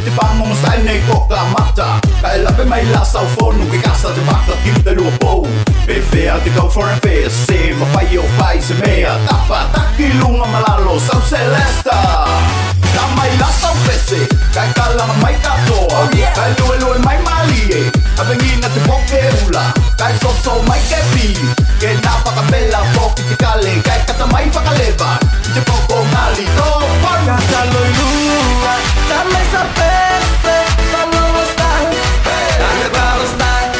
Ti fango mo style nei coca matta Kai la pe mai la sau phone Qui cassa te bacca kim te luo po Pe fea te go for a face Se ma fai o fai se mea Tapa taki lunga malalo Sau celesta Ta mai la sau pese Kai kala mai katoa Kai lue lue mai malie Avengina te poke ula Kai so mai ke pi Ke na pakabela Poki te kale Kai kata mai pakaleva Te poko ngali To fun Kata loi lua Dame esa peste Vamos style Agregado style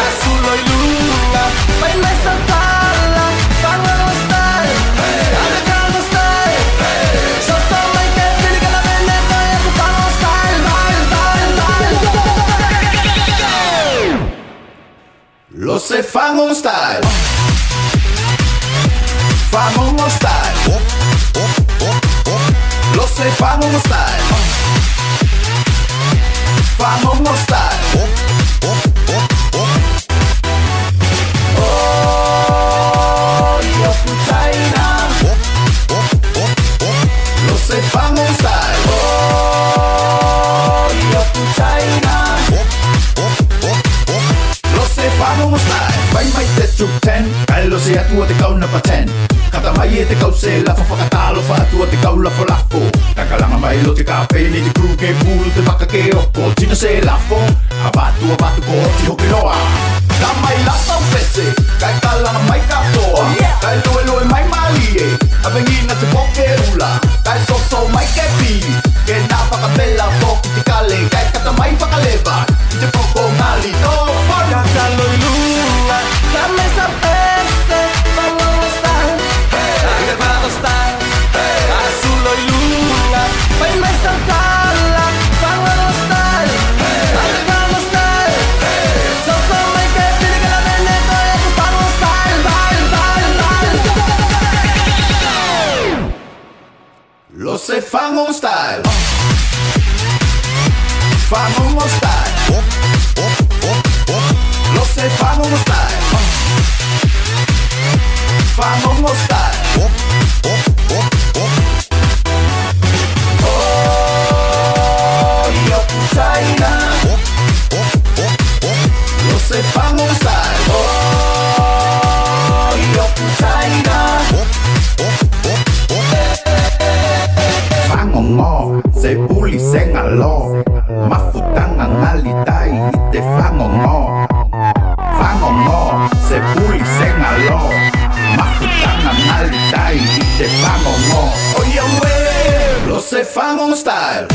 Azul loi lua Baila esa tala Vamos style Agregado style Yo soy my que pili que la vende Estoy en tu vamos style Lo se fan on style Fan on style Lo se fan on style Fan on style Oh, yo putaina Lo se fan on style Oh, yo putaina Lo se fan on style Vai mai te chuk ten Kallo se atua te kau na paten Kata mai e te kau se la whakatalo Wha atua te kau la wholafo Takalanga mai lo te kape Ni te kru ke pulu te waka ke oko Tina se lafo Abatu ko ti hoki roa Ta mai la sau pese Kai kalanga mai katoa Kai lue lue mai malie Avengina te poke ula Kai so mai ke pi Ke na whakabela Poki te kale Kai kata mai whakaleva Te poko ngali To fun Kata loi lua Dame esa peste Vamos style Agregado style Azul loi lua Baila esa tala Vamos style Agregado style Yo soy my que pili que la vende Estoy en tu vamos style Lo se fan on style Fan on style Lo se fan on style Fan on style Oh, yo putaina Lo se fan on style Oh, yo putaina Fangongo, se puli sen alo Mafutanga ngalitai ite fangongo Fangongo, se puli sen alo Mafutanga ngalitai ite fangongo Oye we, lo se fangon style